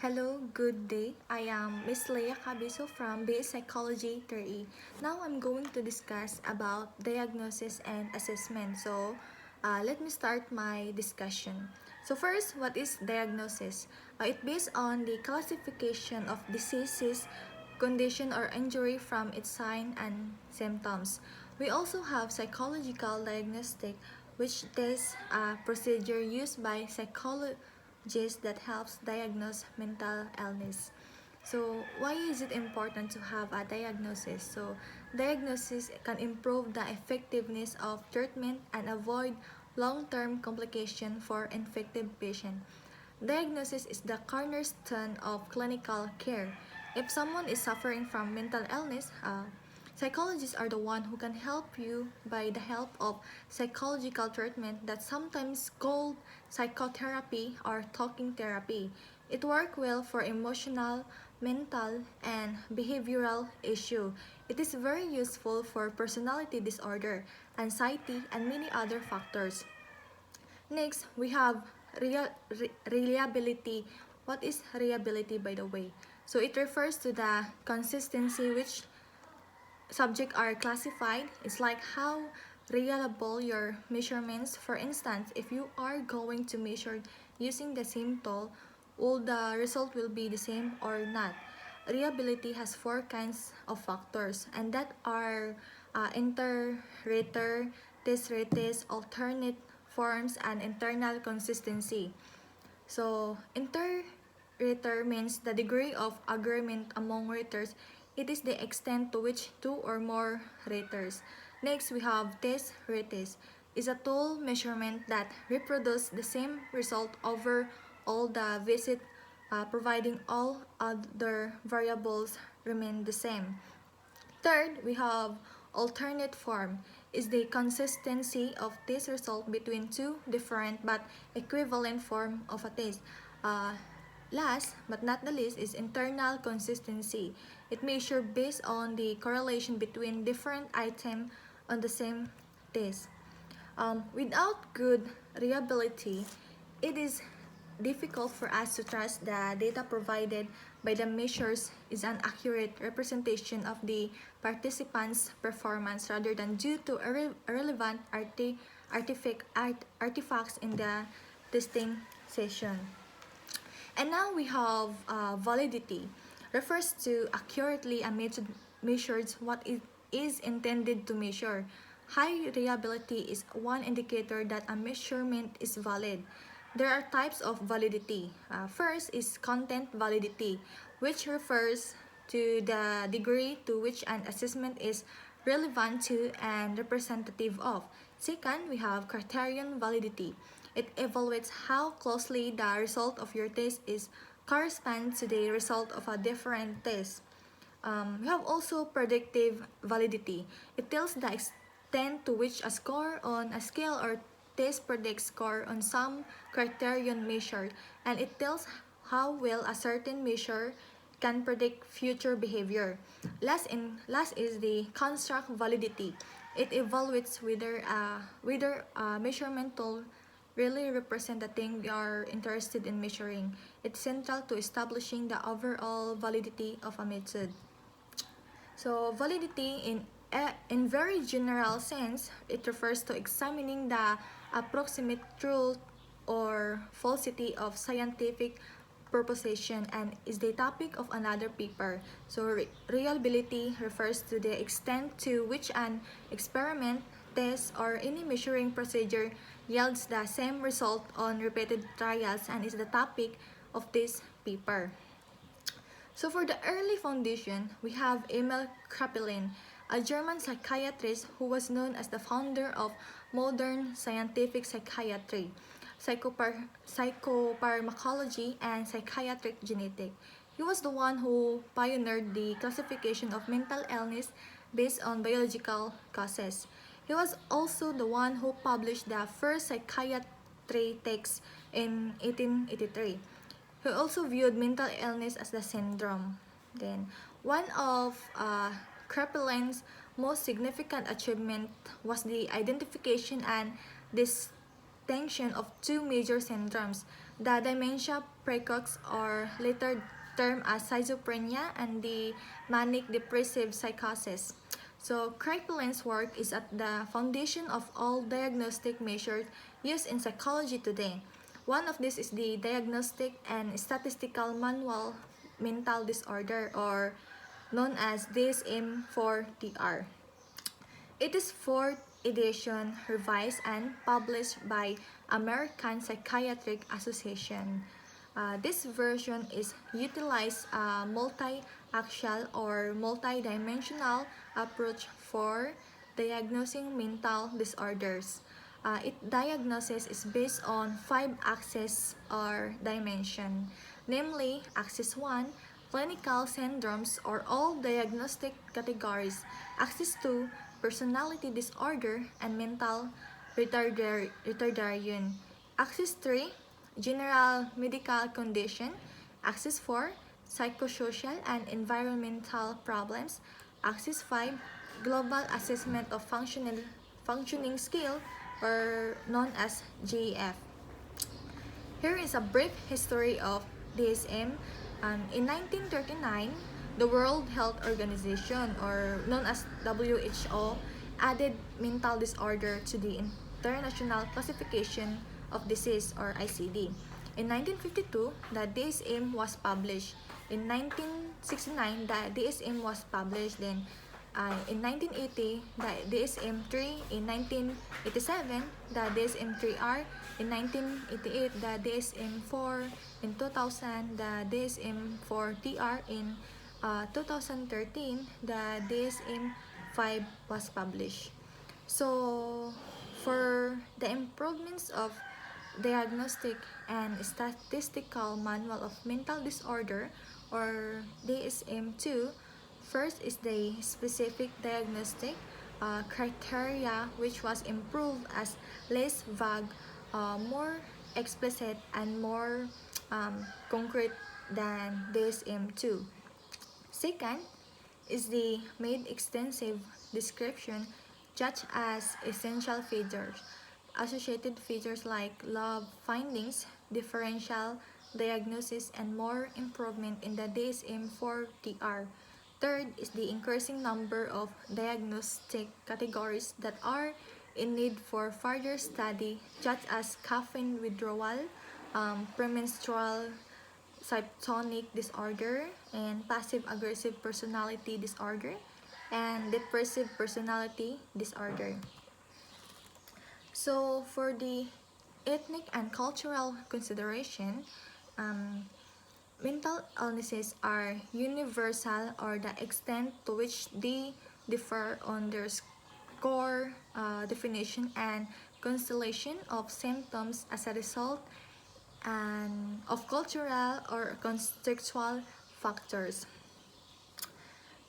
Hello, good day. I am Miss Leia Cabiso from BS Psychology 3E. Now I'm going to discuss about diagnosis and assessment. Let me start my discussion. So first, what is diagnosis? It's based on the classification of diseases, condition or injury from its sign and symptoms. We also have psychological diagnostic, which is a procedure used by psychologists that helps diagnose mental illness. So why is it important to have a diagnosis? So diagnosis can improve the effectiveness of treatment and avoid long-term complication for infected patient. Diagnosis is the cornerstone of clinical care. If someone is suffering from mental illness, psychologists are the one who can help you by the help of psychological treatment that's sometimes called psychotherapy or talking therapy. It works well for emotional, mental, and behavioral issue. It is very useful for personality disorder, anxiety, and many other factors. Next, we have reliability. What is reliability, by the way? So it refers to the consistency which subjects are classified. It's like how reliable your measurements. For instance, if you are going to measure using the same tool, will the result will be the same or not? Reliability has four kinds of factors, and that are inter-rater, test-rates, alternate forms, and internal consistency. So, inter-rater means the degree of agreement among raters. It is the extent to which two or more raters. Next, we have test rates. Is a tool measurement that reproduces the same result over all the visit, providing all other variables remain the same. Third, we have alternate form is the consistency of this result between two different but equivalent form of a test. Uh, Last but not the least is internal consistency. It measures based on the correlation between different items on the same test. Without good reliability, it is difficult for us to trust the data provided by the measures is an accurate representation of the participants' performance rather than due to irrelevant artifacts in the testing session. And now we have validity. Refers to accurately a method measures what it is intended to measure. High reliability is one indicator that a measurement is valid. There are types of validity. First is content validity, which refers to the degree to which an assessment is relevant to and representative of. Second, we have criterion validity. It evaluates how closely the result of your test is corresponds to the result of a different test. We have also predictive validity. It tells the extent to which a score on a scale or test predicts score on some criterion measure, and it tells how well a certain measure can predict future behavior. Last is the construct validity. It evaluates whether a measurement tool really represent the thing we are interested in measuring. It's central to establishing the overall validity of a method. So validity in very general sense, it refers to examining the approximate truth or falsity of scientific proposition and is the topic of another paper. So reliability refers to the extent to which an experiment, test, or any measuring procedure yields the same result on repeated trials and is the topic of this paper. So for the early foundation, we have Emil Kraepelin, a German psychiatrist who was known as the founder of modern scientific psychiatry, psychopharmacology, and psychiatric genetics. He was the one who pioneered the classification of mental illness based on biological causes. He was also the one who published the first psychiatry text in 1883. He also viewed mental illness as the syndrome. Then, one of Kraepelin's most significant achievement was the identification and distinction of two major syndromes, The dementia precox, or later termed as schizophrenia, and the manic depressive psychosis. So Kraepelin's work is at the foundation of all diagnostic measures used in psychology today. One of these is the Diagnostic and Statistical Manual Mental Disorder, or known as DSM-4-TR. It is fourth edition, revised and published by American Psychiatric Association. This version is utilized a multi-axial or multi-dimensional approach for diagnosing mental disorders. Its diagnosis is based on five axes or dimension, namely Axis 1, clinical syndromes or all diagnostic categories; Axis 2, personality disorder and mental retardation; Axis 3, general medical condition; Axis 4, psychosocial and environmental problems; Axis 5, global assessment of functioning skill, or known as GEF. Here is a brief history of DSM. In 1939, the World Health Organization, or known as WHO, added mental disorder to the International Classification of Disease, or ICD. In 1952, the DSM was published. In 1969, the DSM was published. Then, in 1980, the DSM-3. In 1987, the DSM-3R. In 1988, the DSM-4. In 2000, the DSM-4-TR. In 2013, the DSM-5 was published. So, for the improvements of Diagnostic and Statistical Manual of Mental Disorder, or DSM-2, first is the specific diagnostic criteria, which was improved as less vague, more explicit, and more concrete than DSM-2. Second is the made extensive description, such as essential features, associated features like lab findings, differential diagnosis, and more improvement in the DSM-4-TR. Third is the increasing number of diagnostic categories that are in need for further study, such as caffeine withdrawal, premenstrual symptomatic disorder, and passive-aggressive personality disorder, and depressive personality disorder. So, for the ethnic and cultural consideration, mental illnesses are universal, or the extent to which they differ on their core definition and constellation of symptoms as a result of cultural or contextual factors.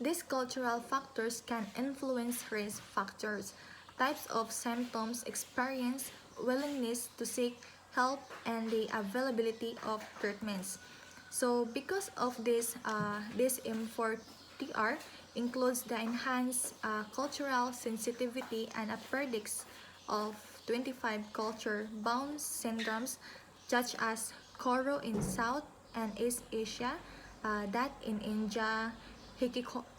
These cultural factors can influence risk factors, types of symptoms experienced, willingness to seek help, and the availability of treatments. So, because of this M4TR includes the enhanced cultural sensitivity and a predicts of 25 culture-bound syndromes, such as Koro in South and East Asia, that in India, Hikikomori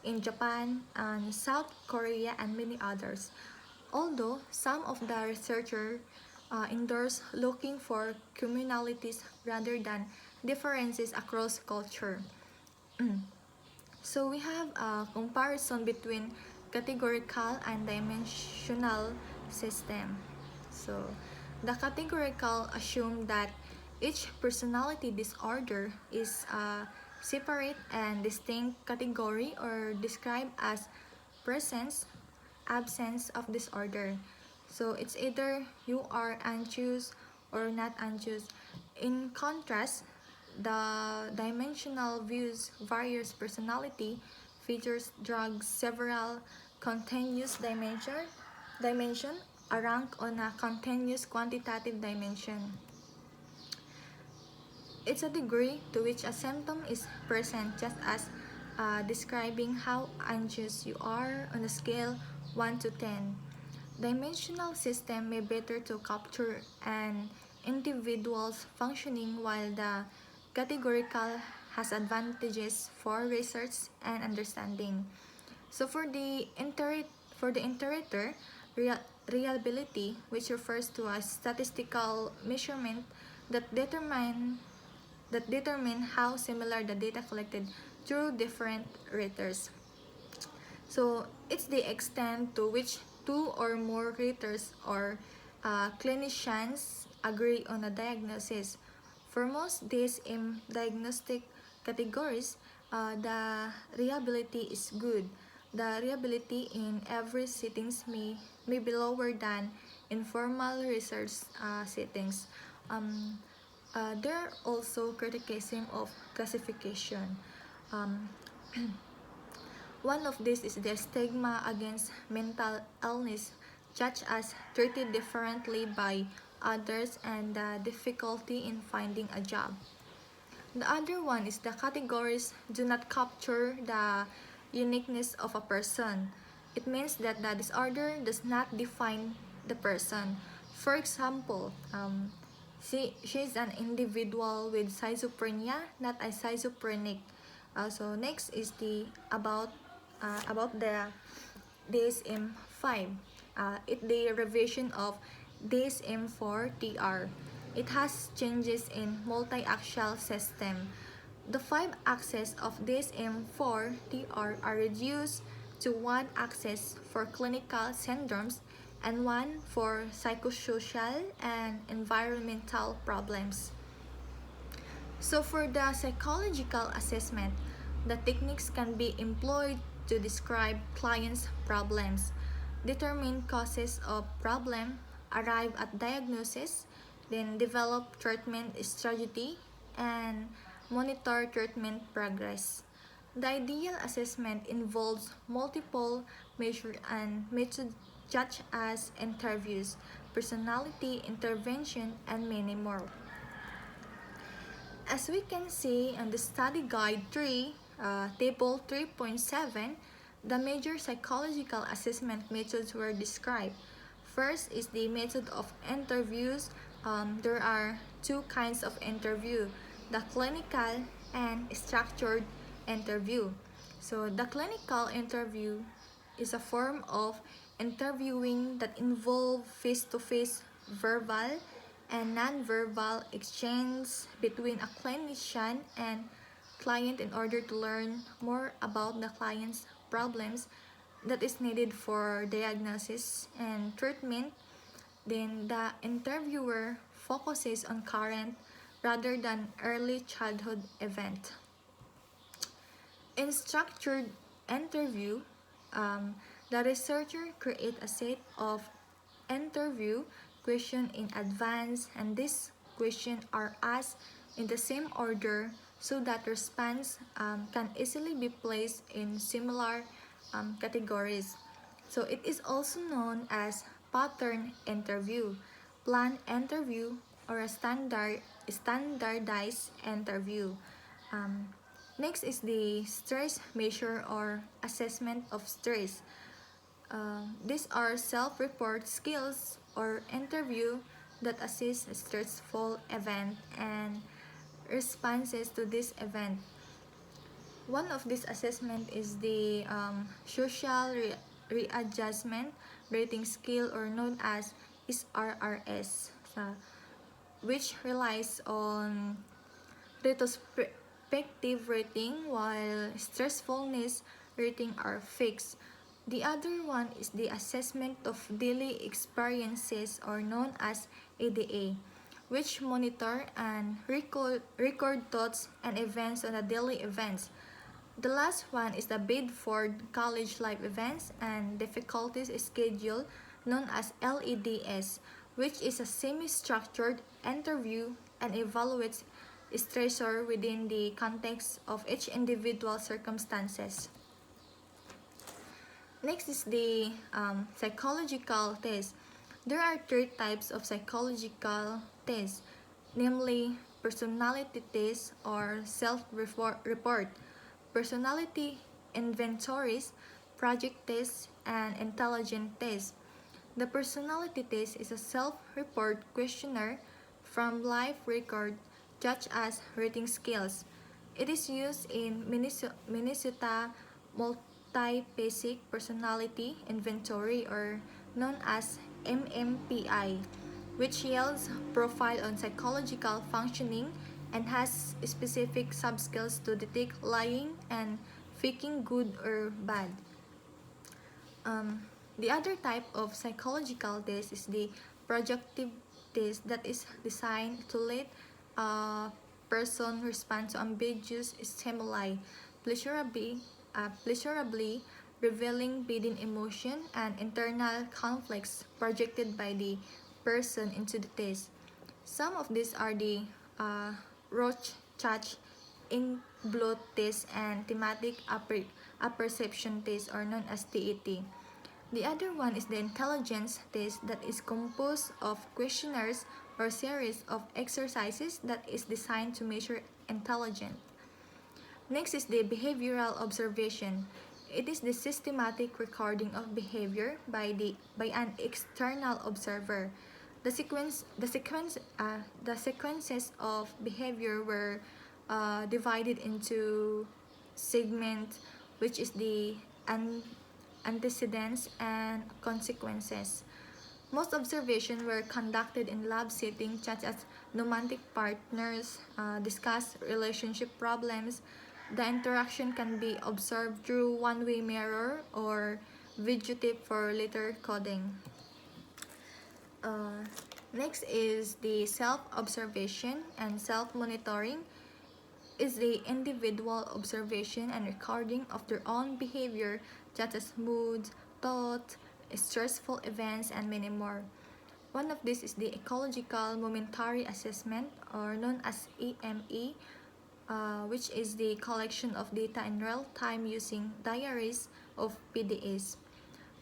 in Japan, and South Korea, and many others. Although some of the researchers endorse looking for commonalities rather than differences across culture. So we have a comparison between categorical and dimensional system. So the categorical assume that each personality disorder is a separate and distinct category, or described as presence, absence of disorder. So it's either you are anxious or not anxious. In contrast, the dimensional views various personality features, drugs several continuous dimension, a rank on a continuous quantitative dimension. It's a degree to which a symptom is present, just as describing how anxious you are on a scale 1 to 10. Dimensional system may better to capture and individuals functioning, while the categorical has advantages for research and understanding. So for the iterator, reliability, which refers to a statistical measurement that determine how similar the data collected through different raters. So it's the extent to which two or more raters or clinicians agree on a diagnosis. For most DSM diagnostic categories, the reliability is good. The reliability in every settings may be lower than in formal research settings. Um, there are also criticism of classification. Um, One of these is the stigma against mental illness, such as treated differently by others and the difficulty in finding a job. The other one is the categories do not capture the uniqueness of a person. It means that the disorder does not define the person. For example, she's an individual with schizophrenia, not a schizophrenic. So next is the about the DSM-5. It the revision of DSM-4-TR. It has changes in multi-axial system. The 5 axes of DSM-4-TR are reduced to 1 axis for clinical syndromes and 1 for psychosocial and environmental problems. So for the psychological assessment, the techniques can be employed to describe clients' problems, determine causes of problem, arrive at diagnosis, then develop treatment strategy, and monitor treatment progress. The ideal assessment involves multiple measures and methods such as interviews, personality intervention, and many more. As we can see on the study guide 3, table 3.7, the major psychological assessment methods were described. First is the method of interviews. There are two kinds of interview, the clinical and structured interview. So the clinical interview is a form of interviewing that involve face-to-face verbal and non-verbal exchange between a clinician and client in order to learn more about the client's problems that is needed for diagnosis and treatment. Then the interviewer focuses on current rather than early childhood event. In structured interview, the researcher create a set of interview questions in advance, and these questions are asked in the same order so that response can easily be placed in similar categories. So it is also known as pattern interview, plan interview, or a standardized interview. Um, Next is the stress measure or assessment of stress. These are self-report skills or interview that assess a stressful event and responses to this event. One of these assessment is the social readjustment rating skill, or known as SRRS, which relies on retrospective rating, while stressfulness rating are fixed. The other one is the assessment of daily experiences, or known as ADA, which monitor and record thoughts and events on the daily events. The last one is the Bedford College Life Events and Difficulties Schedule, known as LEDS, which is a semi-structured interview and evaluates stressor within the context of each individual circumstances. Next is the psychological test. There are 3 types of psychological tests, namely personality test or self-report, personality inventories, project tests, and intelligence tests. The personality test is a self-report questionnaire from life record, such as reading skills. It is used in Minnesota Multi-Basic Personality Inventory, or known as MMPI, which yields profile on psychological functioning and has specific subskills to detect lying and faking good or bad. Um, the other type of psychological test is the projective test that is designed to let a person respond to ambiguous stimuli pleasurably, pleasurably revealing hidden emotion and internal conflicts projected by the person into the test. Some of these are the uh, Rorschach ink-blot test and thematic apperception test, or known as TET. The other one is the intelligence test that is composed of questionnaires or series of exercises that is designed to measure intelligence. Next is the behavioral observation. It is the systematic recording of behavior by an external observer. The sequences of behavior were divided into segments, which is the antecedents and consequences. Most observations were conducted in lab settings such as romantic partners, discuss relationship problems. The interaction can be observed through one-way mirror or videotape for later coding. Uh, Next is the self-observation and self-monitoring is the individual observation and recording of their own behavior, such as moods, thoughts, stressful events, and many more. One of these is the ecological momentary assessment, or known as EME, which is the collection of data in real time using diaries of PDAs.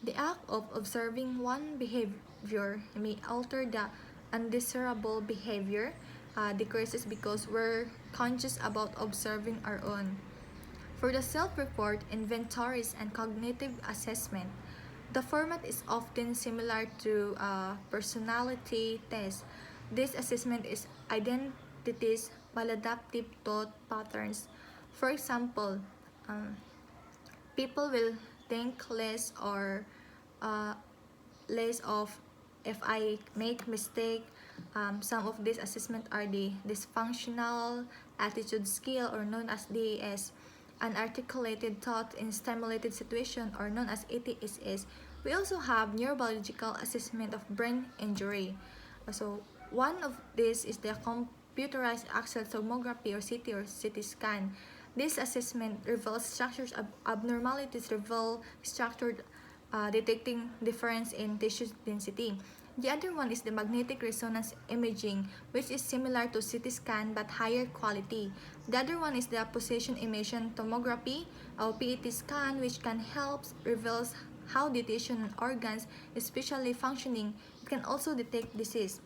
The act of observing one behavior may alter the undesirable behavior decreases because we're conscious about observing our own. For the self-report, inventories, and cognitive assessment, the format is often similar to a personality test. This assessment is identities, maladaptive thought patterns. For example, um, people will think uh, less of if I make mistake. Some of these assessments are the dysfunctional attitude skill, or known as DAS, unarticulated thought in stimulated situation, or known as ATSS. We also have neurobiological assessment of brain injury. So one of these is the computerized axial tomography, or CT, or CT scan. This assessment reveals structures abnormalities, reveal structured detecting difference in tissue density. The other one is the magnetic resonance imaging, which is similar to CT scan but higher quality. The other one is the position emission tomography, or PET scan, which can help reveals how the tissue and organs especially functioning. It can also detect disease.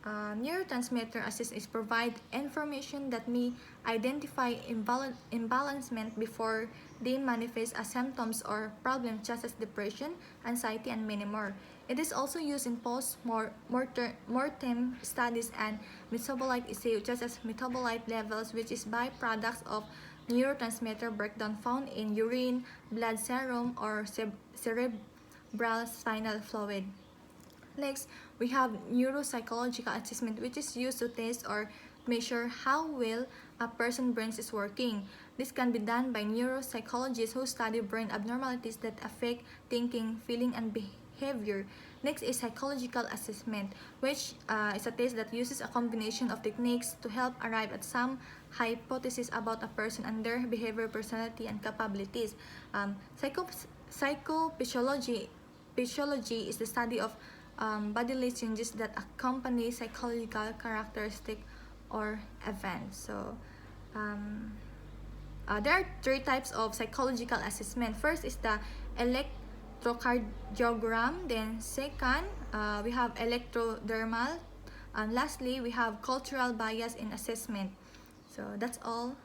Neurotransmitter assist provide information that may identify imbalancement before they manifest as symptoms or problems such as depression, anxiety, and many more. It is also used in post-mortem studies and metabolite assays such as metabolite levels, which is byproducts of neurotransmitter breakdown found in urine, blood serum, or cerebral spinal fluid. Next, we have neuropsychological assessment, which is used to test or measure how well a person's brain is working. This can be done by neuropsychologists who study brain abnormalities that affect thinking, feeling, and behavior. Next is psychological assessment, which is a test that uses a combination of techniques to help arrive at some hypothesis about a person and their behavior, personality, and capabilities. Psychophysiology is the study of bodily changes that accompany psychological characteristic or events. So, there are three types of psychological assessment. First is the electrocardiogram. Then second, we have electrodermal. And lastly, we have cultural bias in assessment. So that's all.